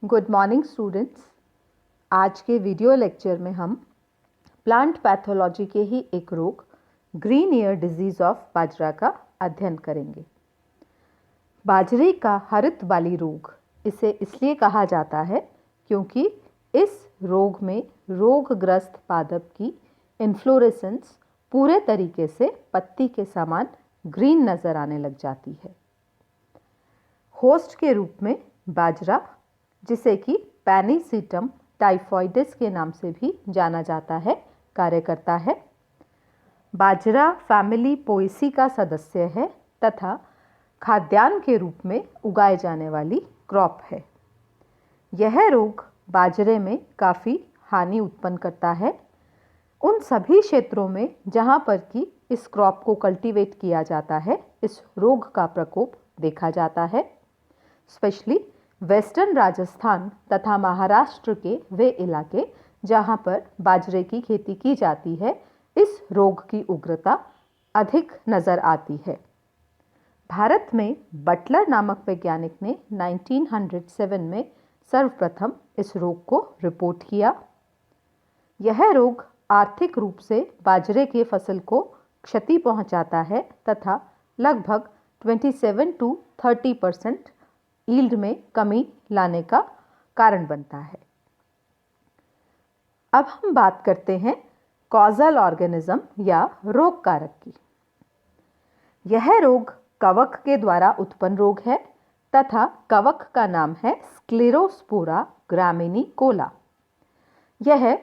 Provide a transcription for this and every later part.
Good morning students. आज के video lecture में हम प्लांट पैथोलॉजी के ही एक रोग ग्रीन ईयर डिजीज ऑफ बाजरा का अध्ययन करेंगे। बाजरे का हरित बाली रोग इसे इसलिए कहा जाता है क्योंकि इस रोग में रोगग्रस्त पादप की इन्फ्लोरेसेंस पूरे तरीके से पत्ती के समान ग्रीन नज़र आने लग जाती है। होस्ट के रूप में बाजरा, जिसे कि पैनीसिटम टाइफॉइडिस के नाम से भी जाना जाता है, कार्य करता है। बाजरा फैमिली पोएसी का सदस्य है तथा खाद्यान्न के रूप में उगाए जाने वाली क्रॉप है। यह रोग बाजरे में काफ़ी हानि उत्पन्न करता है। उन सभी क्षेत्रों में जहां पर कि इस क्रॉप को कल्टीवेट किया जाता है, इस रोग का प्रकोप देखा जाता है। स्पेशली वेस्टर्न राजस्थान तथा महाराष्ट्र के वे इलाके जहां पर बाजरे की खेती की जाती है, इस रोग की उग्रता अधिक नज़र आती है। भारत में बटलर नामक वैज्ञानिक ने 1907 में सर्वप्रथम इस रोग को रिपोर्ट किया। यह रोग आर्थिक रूप से बाजरे के फसल को क्षति पहुंचाता है तथा लगभग 27 to 30% यील्ड में कमी लाने का कारण बनता है। अब हम बात करते हैं कॉजल ऑर्गेनिज्म या रोग कारक की। यह रोग कवक के द्वारा उत्पन्न रोग है तथा कवक का नाम है स्क्लेरोस्पोरा ग्रामिनिकोला। यह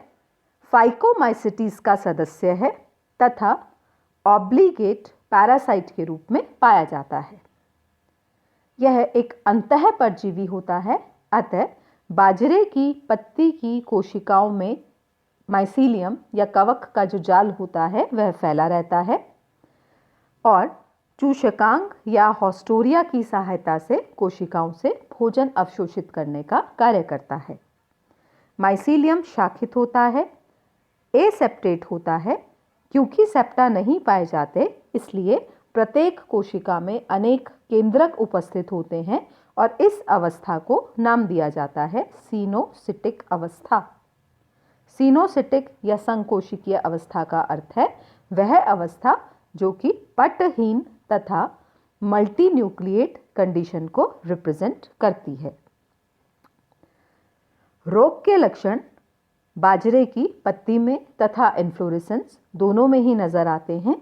फाइकोमाइसिटीज का सदस्य है तथा ऑब्लिगेट पैरासाइट के रूप में पाया जाता है। यह एक अंतः परजीवी होता है, अतः बाजरे की पत्ती की कोशिकाओं में माइसीलियम या कवक का जो जाल होता है वह फैला रहता है और चूषकांग या हॉस्टोरिया की सहायता से कोशिकाओं से भोजन अवशोषित करने का कार्य करता है। माइसीलियम शाखित होता है, एसेप्टेट होता है। क्योंकि सेप्टा नहीं पाए जाते, इसलिए प्रत्येक कोशिका में अनेक केंद्रक उपस्थित होते हैं और इस अवस्था को नाम दिया जाता है सीनोसिटिक अवस्था। सीनोसिटिक या संकोशिकीय अवस्था का अर्थ है वह अवस्था जो कि पटहीन तथा मल्टीन्यूक्लिएट कंडीशन को रिप्रेजेंट करती है। रोग के लक्षण बाजरे की पत्ती में तथा इन्फ्लोरेसेंस दोनों में ही नजर आते हैं।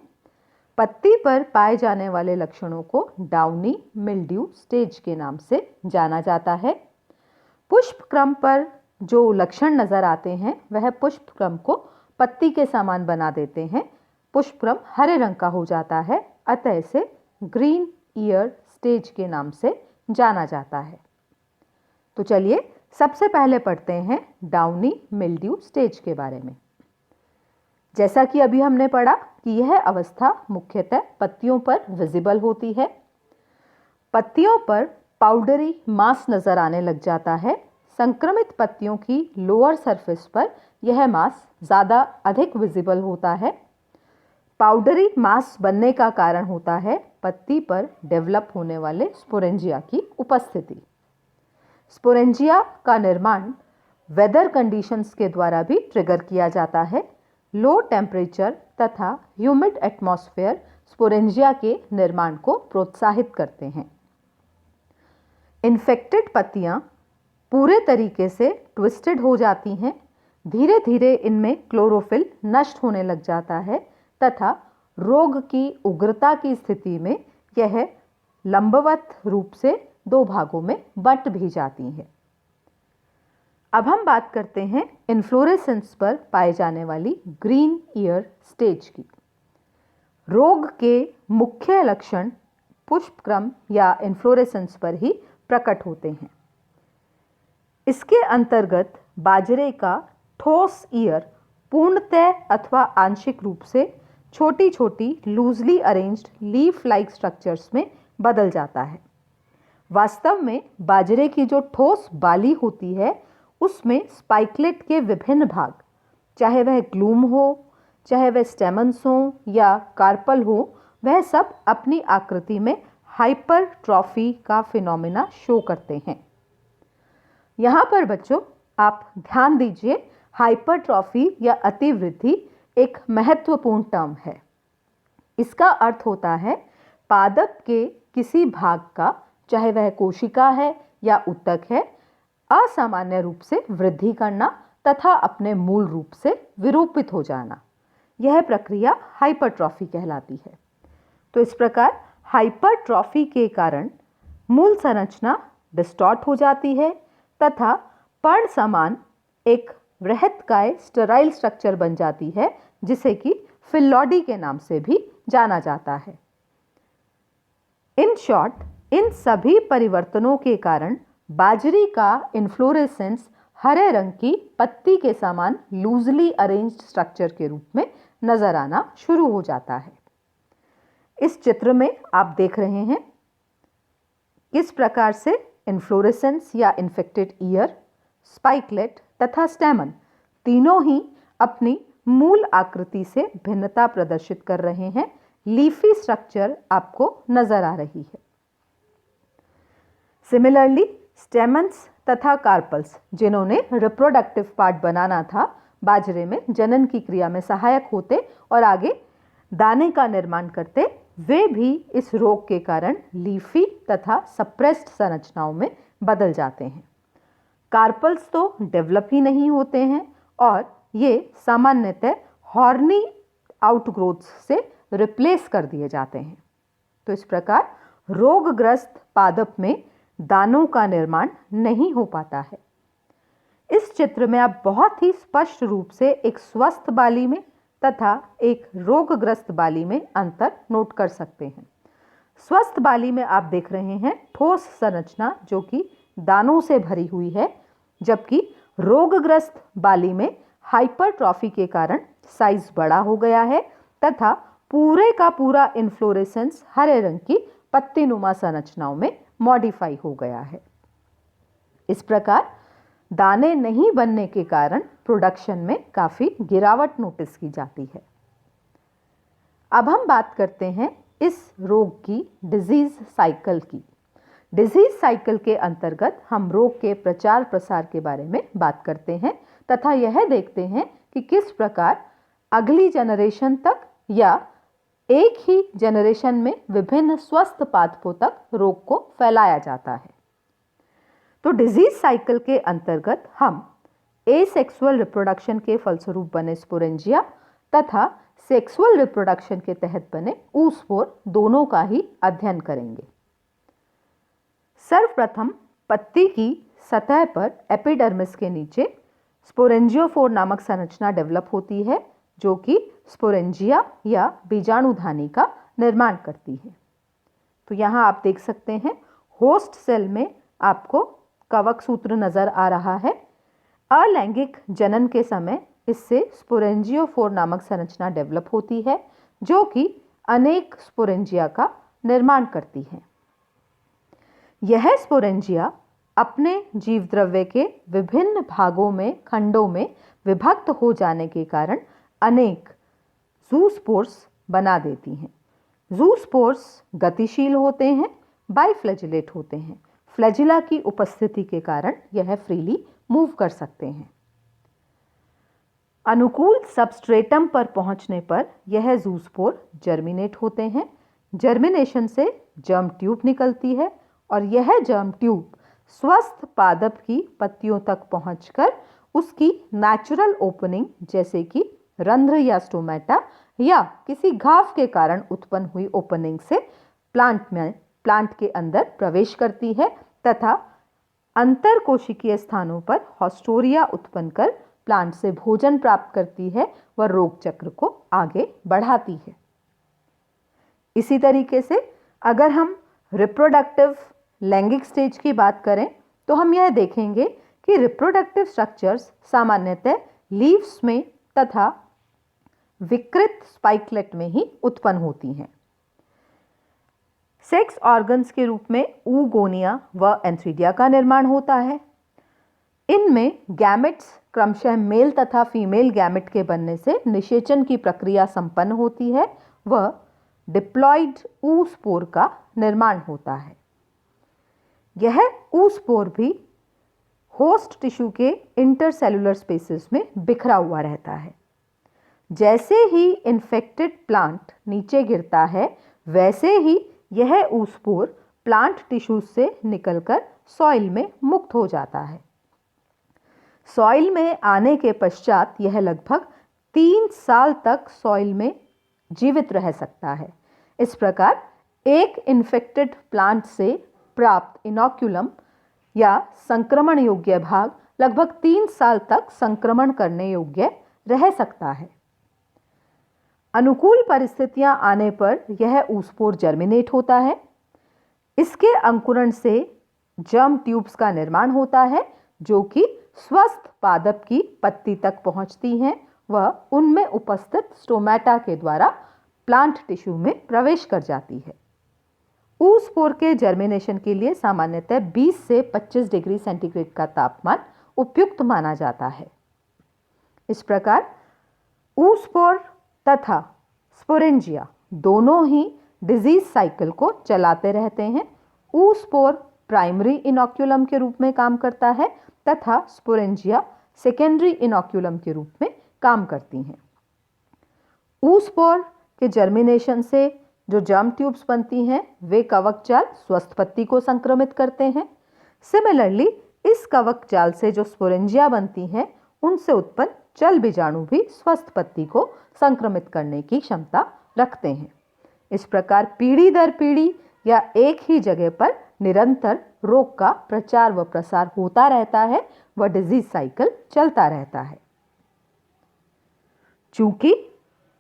पत्ती पर पाए जाने वाले लक्षणों को डाउनी मिल्ड्यू स्टेज के नाम से जाना जाता है। पुष्प क्रम पर जो लक्षण नजर आते हैं वह पुष्प क्रम को पत्ती के समान बना देते हैं। पुष्प क्रम हरे रंग का हो जाता है, अतः इसे ग्रीन ईयर स्टेज के नाम से जाना जाता है। तो चलिए सबसे पहले पढ़ते हैं डाउनी मिल्ड्यू स्टेज के बारे में। जैसा कि अभी हमने पढ़ा कि यह अवस्था मुख्यतः पत्तियों पर विजिबल होती है। पत्तियों पर पाउडरी मास नजर आने लग जाता है। संक्रमित पत्तियों की लोअर सरफेस पर यह मास ज़्यादा अधिक विजिबल होता है। पाउडरी मास बनने का कारण होता है पत्ती पर डेवलप होने वाले स्पोरेंजिया की उपस्थिति। स्पोरेंजिया का निर्माण वेदर कंडीशंस के द्वारा भी ट्रिगर किया जाता है। लो टेम्परेचर तथा ह्यूमिड एटमॉस्फेयर स्पोरेंजिया के निर्माण को प्रोत्साहित करते हैं। इन्फेक्टेड पत्तियां पूरे तरीके से ट्विस्टेड हो जाती हैं। धीरे धीरे इनमें क्लोरोफिल नष्ट होने लग जाता है तथा रोग की उग्रता की स्थिति में यह लंबवत रूप से दो भागों में बंट भी जाती है। अब हम बात करते हैं इन्फ्लोरेसेंस पर पाए जाने वाली ग्रीन ईयर स्टेज की। रोग के मुख्य लक्षण पुष्पक्रम या इन्फ्लोरेसेंस पर ही प्रकट होते हैं। इसके अंतर्गत बाजरे का ठोस ईयर पूर्णतः अथवा आंशिक रूप से छोटी छोटी loosely arranged leaf like structures में बदल जाता है। वास्तव में बाजरे की जो ठोस बाली होती है उसमें स्पाइकलेट के विभिन्न भाग, चाहे वह ग्लूम हो, चाहे वह स्टेमन्स हो या कार्पल हो, वह सब अपनी आकृति में हाइपरट्रॉफी का फिनोमेना शो करते हैं। यहाँ पर बच्चों आप ध्यान दीजिए, हाइपरट्रॉफी या अतिवृद्धि एक महत्वपूर्ण टर्म है। इसका अर्थ होता है पादप के किसी भाग का, चाहे वह कोशिका है या ऊतक है, असामान्य रूप से वृद्धि करना तथा अपने मूल रूप से विरूपित हो जाना। यह प्रक्रिया हाइपरट्रॉफी कहलाती है। तो इस प्रकार हाइपरट्रॉफी के कारण मूल संरचना डिस्टॉर्ट हो जाती है तथा पर्ण समान एक वृहत्काय स्टेराइल स्ट्रक्चर बन जाती है, जिसे कि फिल्लॉडी के नाम से भी जाना जाता है। इन शॉर्ट, इन सभी परिवर्तनों के कारण बाजरी का इन्फ्लोरेसेंस हरे रंग की पत्ती के समान लूजली अरेंज्ड स्ट्रक्चर के रूप में नजर आना शुरू हो जाता है। इस चित्र में आप देख रहे हैं किस प्रकार से इन्फ्लोरेसेंस या इन्फेक्टेड ईयर, स्पाइकलेट तथा स्टैमन तीनों ही अपनी मूल आकृति से भिन्नता प्रदर्शित कर रहे हैं। लीफी स्ट्रक्चर आपको नजर आ रही है। सिमिलरली स्टेमन्स तथा कार्पल्स, जिन्होंने रिप्रोडक्टिव पार्ट बनाना था, बाजरे में जनन की क्रिया में सहायक होते और आगे दाने का निर्माण करते, वे भी इस रोग के कारण लीफी तथा सप्रेस्ड संरचनाओं में बदल जाते हैं। कार्पल्स तो डेवलप ही नहीं होते हैं और ये सामान्यतः हॉर्नी आउटग्रोथ्स से रिप्लेस कर दिए जाते हैं। तो इस प्रकार रोगग्रस्त पादप में दानों का निर्माण नहीं हो पाता है। इस चित्र में आप बहुत ही स्पष्ट रूप से एक स्वस्थ बाली में तथा एक रोगग्रस्त बाली में अंतर नोट कर सकते हैं। स्वस्थ बाली में आप देख रहे हैं ठोस संरचना जो कि दानों से भरी हुई है, जबकि रोगग्रस्त बाली में हाइपरट्रॉफी के कारण साइज बड़ा हो गया है तथा पूरे का पूरा इन्फ्लोरेसेंस हरे रंग की पत्तीनुमा संरचनाओं में मॉडिफाई हो गया है। इस प्रकार दाने नहीं बनने के कारण प्रोडक्शन में काफी गिरावट नोटिस की जाती है। अब हम बात करते हैं इस रोग की डिजीज साइकिल की। डिजीज साइकिल के अंतर्गत हम रोग के प्रचार प्रसार के बारे में बात करते हैं तथा यह देखते हैं कि किस प्रकार अगली जनरेशन तक या एक ही जनरेशन में विभिन्न स्वस्थ पादपों तक रोग को फैलाया जाता है। तो डिजीज साइकिल के अंतर्गत हम एसेक्सुअल रिप्रोडक्शन के फलस्वरूप बने स्पोरेंजिया तथा सेक्सुअल रिप्रोडक्शन के तहत बने oospore दोनों का ही अध्ययन करेंगे। सर्वप्रथम पत्ती की सतह पर एपिडर्मिस के नीचे स्पोरेंजियोफोर नामक संरचना डेवलप होती है, जो कि स्पोरेंजिया या बीजाणुधानी का निर्माण करती है। तो यहाँ आप देख सकते हैं होस्ट सेल में आपको कवक सूत्र नजर आ रहा है। अलैंगिक जनन के समय इससे स्पोरेंजियोफोर नामक संरचना डेवलप होती है, जो कि अनेक स्पोरेंजिया का निर्माण करती है। यह स्पोरेंजिया अपने जीवद्रव्य के विभिन्न भागों में, खंडों में विभक्त हो जाने के कारण अनेक ज़ूस्पोर्स बना देती हैं। ज़ूस्पोर्स गतिशील होते हैं, बाइफ्लैजिलेट होते हैं। फ्लैजिला की उपस्थिति के कारण यह फ्रीली मूव कर सकते हैं। अनुकूल सबस्ट्रेटम पर पहुंचने पर यह ज़ूस्पोर जर्मिनेट होते हैं। जर्मिनेशन से जर्म ट्यूब निकलती है और यह जर्म ट्यूब स्वस्थ पादप की पत्तियों तक पहुंचकर उसकी नेचुरल ओपनिंग, जैसे कि रंध्र या स्टोमेटा या किसी घाव के कारण उत्पन्न हुई ओपनिंग से प्लांट के अंदर प्रवेश करती है तथा अंतर कोशिकीय स्थानों पर हॉस्टोरिया उत्पन्न कर प्लांट से भोजन प्राप्त करती है व रोग चक्र को आगे बढ़ाती है। इसी तरीके से अगर हम रिप्रोडक्टिव लैंगिक स्टेज की बात करें तो हम यह देखेंगे कि रिप्रोडक्टिव स्ट्रक्चर्स सामान्यतः लीव्स में तथा विकृत स्पाइकलेट में ही उत्पन्न होती हैं। सेक्स ऑर्गन्स के रूप में ऊगोनिया व एंथ्रीडिया का निर्माण होता है। इनमें गैमेट्स क्रमशः मेल तथा फीमेल गैमेट के बनने से निषेचन की प्रक्रिया संपन्न होती है व डिप्लॉइड oospore का निर्माण होता है। यह oospore भी होस्ट टिश्यू के इंटरसेलुलर स्पेसेस में बिखरा हुआ रहता है। जैसे ही इन्फेक्टेड प्लांट नीचे गिरता है वैसे ही यह oospore प्लांट टिश्यू से निकलकर सॉइल में मुक्त हो जाता है। सॉइल में आने के पश्चात यह लगभग 3 साल तक सॉइल में जीवित रह सकता है। इस प्रकार एक इन्फेक्टेड प्लांट से प्राप्त इनोक्यूलम या संक्रमण योग्य भाग लगभग 3 साल तक संक्रमण करने योग्य रह सकता है। अनुकूल परिस्थितियां आने पर यह oospore जर्मिनेट होता है। इसके अंकुरण से जर्म ट्यूब्स का निर्माण होता है जो कि स्वस्थ पादप की पत्ती तक पहुंचती हैं व उनमें उपस्थित स्टोमेटा के द्वारा प्लांट टिश्यू में प्रवेश कर जाती है। oospore के जर्मिनेशन के लिए सामान्यतः 20 से 25 डिग्री सेंटीग्रेड का तापमान उपयुक्त माना जाता है। इस प्रकार oospore तथा स्पोरेंजिया दोनों ही डिजीज साइकिल को चलाते रहते हैं। oospore प्राइमरी इनोक्यूलम के रूप में काम करता है तथा स्पोरेंजिया सेकेंडरी इनोक्यूलम के रूप में काम करती हैं। oospore के जर्मिनेशन से जो जर्म ट्यूब्स बनती हैं वे कवक जाल स्वस्थ पत्ती को संक्रमित करते हैं। सिमिलरली इस कवक जाल से जो स्पोरेंजिया बनती हैं उनसे उत्पन्न जल बीजाणु भी स्वस्थ पत्ती को संक्रमित करने की क्षमता रखते हैं। इस प्रकार पीढ़ी दर पीढ़ी या एक ही जगह पर निरंतर रोग का प्रचार व प्रसार होता रहता है व डिजीज साइकिल चलता रहता है। चूंकि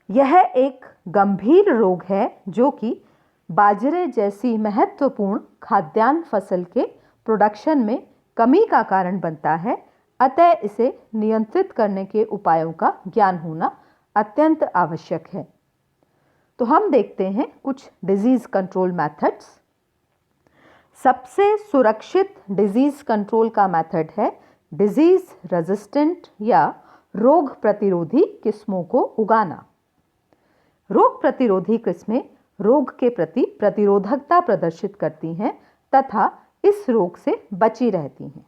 यह एक गंभीर रोग है जो कि बाजरे जैसी महत्वपूर्ण खाद्यान्न फसल के प्रोडक्शन में कमी का कारण बनता है, अतः इसे नियंत्रित करने के उपायों का ज्ञान होना अत्यंत आवश्यक है। तो हम देखते हैं कुछ डिजीज कंट्रोल मेथड्स। सबसे सुरक्षित डिजीज कंट्रोल का मेथड है डिजीज रेजिस्टेंट या रोग प्रतिरोधी किस्मों को उगाना। रोग प्रतिरोधी किस्में रोग के प्रति प्रतिरोधकता प्रदर्शित करती हैं तथा इस रोग से बची रहती हैं।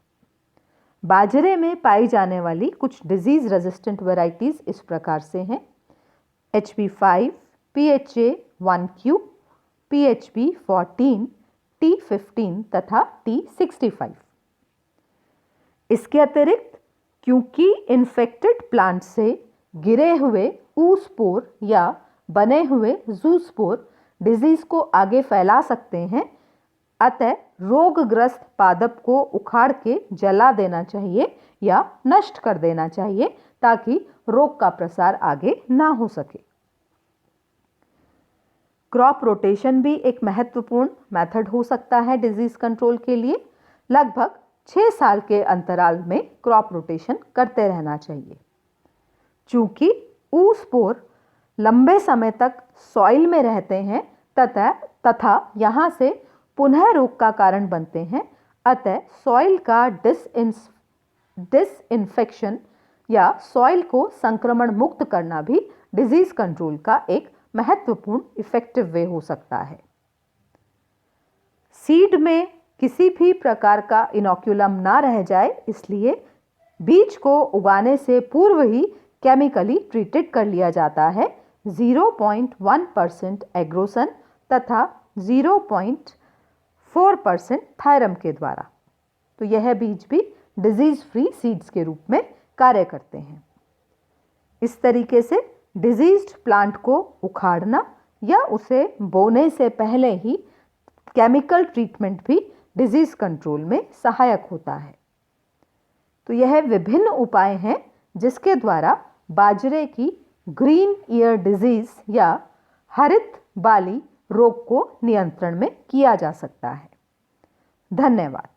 बाजरे में पाई जाने वाली कुछ डिजीज रेजिस्टेंट वैरायटीज इस प्रकार से हैं: HB5, PHA1Q, PHB14, T15 तथा T65। इसके अतिरिक्त क्योंकि इन्फेक्टेड प्लांट से गिरे हुए oospore या बने हुए zoospore डिजीज को आगे फैला सकते हैं, अतः रोगग्रस्त पादप को उखाड़ के जला देना चाहिए या नष्ट कर देना चाहिए ताकि रोग का प्रसार आगे ना हो सके। क्रॉप रोटेशन भी एक महत्वपूर्ण मेथड हो सकता है डिजीज कंट्रोल के लिए। लगभग 6 साल के अंतराल में क्रॉप रोटेशन करते रहना चाहिए। चूंकि oospore लंबे समय तक सॉइल में रहते हैं तथा यहाँ से पुनः रोग का कारण बनते हैं, अतः सॉइल का डिसइंफेक्शन या सॉइल को संक्रमण मुक्त करना भी डिजीज कंट्रोल का एक महत्वपूर्ण इफेक्टिव वे हो सकता है। सीड में किसी भी प्रकार का इनोक्यूलम ना रह जाए इसलिए बीज को उगाने से पूर्व ही केमिकली ट्रीटेड कर लिया जाता है 0.1% एग्रोसन तथा 0.4% थायरम के द्वारा। तो यह बीज भी डिजीज फ्री सीड्स के रूप में कार्य करते हैं। इस तरीके से डिजीज्ड प्लांट को उखाड़ना या उसे बोने से पहले ही केमिकल ट्रीटमेंट भी डिजीज कंट्रोल में सहायक होता है। तो यह विभिन्न उपाय हैं जिसके द्वारा बाजरे की ग्रीन ईयर डिजीज या हरित बाली रोग को नियंत्रण में किया जा सकता है। धन्यवाद।